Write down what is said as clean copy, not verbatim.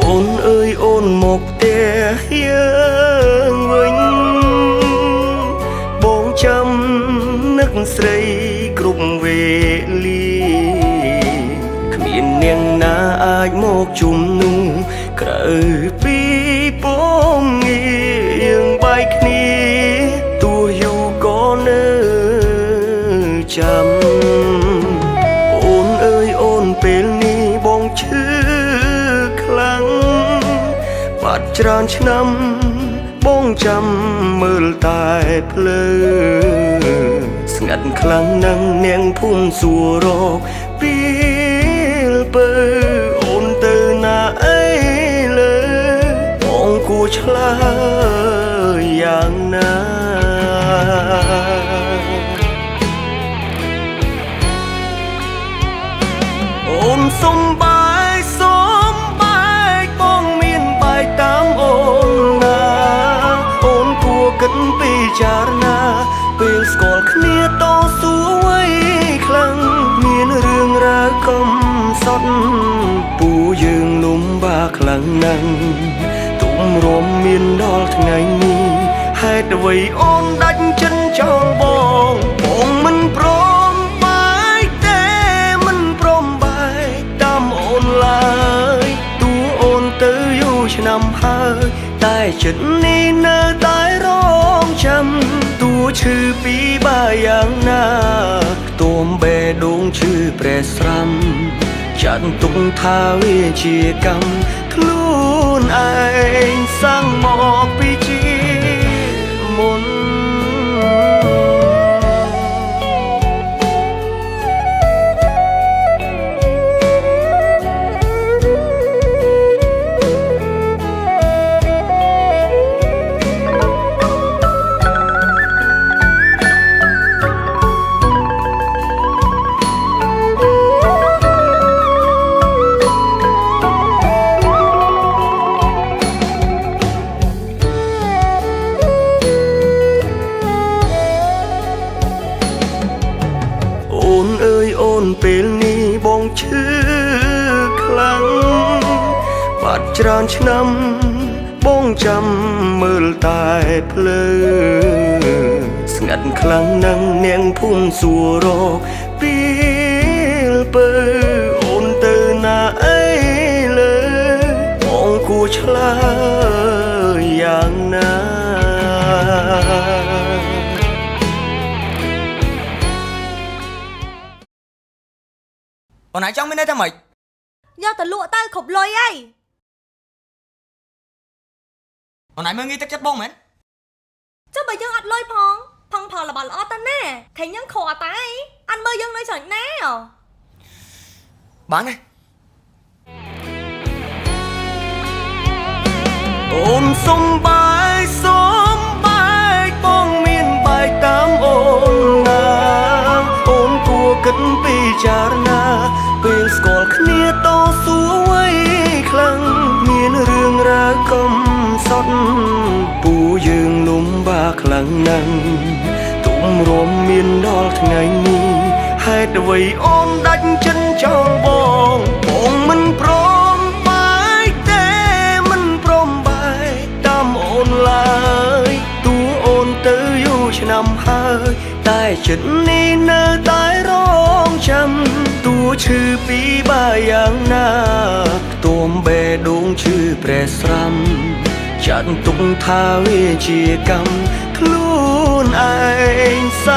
អូនអើយអូនមកផ្ទះយើងវិញបងចាំនឹកស្រីគ្រប់វេលាគ្មាននាងណាអាចមកជុំនោះក្រៅពីពងងារយើងបែកគ្នាទោះយូរក៏នៅចាំអូនអើយអូនពេលនេះបងឈឺខ្លាំងបាត់ច្រើនឆ្នាំបងចាំមើលតែភ្លើស្ងាត់ខ្លាំងណាស់នាងភូមិសួររកពេលបើអូនទៅណាអីលើបងគួរឆ្លើយយ៉ាងណាអូនសុំបាយសុំបាយបងមានបាយតាមអូនណាអូនគួរគិតពិចារណាពេលស្គាល់គ្នាតស៊ូໄວខ្លាំងមានរឿងរ៉ាវកំសត់ពូយើងលំបាកខ្លាំងណាស់ទុំរំមានដល់ថ្ងៃនេះហេតុអ្វីអូនដាច់ចិត្តចោលបងមិនព្រមបាយទេមិនព្រមបាយតាមអូនឡើយទោះអូនទៅយូរឆ្នាំហើយតែចិត្តនេះនៅតែរងចាំទោះឈឺពីបាយយ៉ាងណាខ្ទមបេះដូងឈឺប្រេះស្រាំចាត់ទុកថាវាជាកម្មខ្លួនឯងសាំងមកពីជាមុនអូនអើយអូនពេលនេះបងឈឺខ្លាំងបាត់ច្រើនឆ្នាំបងចាំមើលតែភ្លើស្ងាត់ខ្លាំងណាស់នាងភូមិសួររកពេលបើអូនទៅណាអីលើបងគួរឆ្លើយយ៉ាងណាអូនឯងចង់មានន័យថាម៉េចយកទៅលក់ទៅគ្រប់លុយអីអូនឯងមើលងាយទឹកចិត្តបងមែនចុះបើយើងអត់លុយផងផលរបស់ល្អទៅណាឃើញយើងខកតែអត់មើលយើងនៅស្រេចណាបានទេអូនសុំបាយសុំបាយបងមានបាយតាមអូនណាអូនគួរគិតពិចារណាពេលស្គាល់គ្នាតស៊ូໄວខ្លាំងមានរឿងរ៉ាវកំសត់ពូយើងលំបាកខ្លាំងណាស់ទុំរំមានដល់ថ្ងៃនេះហេតុអ្វីអូនដាច់ចិត្តចោលបងមិនព្រមបាយទេមិនព្រមបាយតាមអូនឡើយទោះអូនទៅយូរឆ្នាំហើយតែចិត្តនេះនៅតែរងចាំទោះឈឺពីបាយយ៉ាងណាខ្ទមបេះដូងឈឺប្រេះស្រាំចាត់ទុកថាវាជាកម្មខ្លួនឯងសា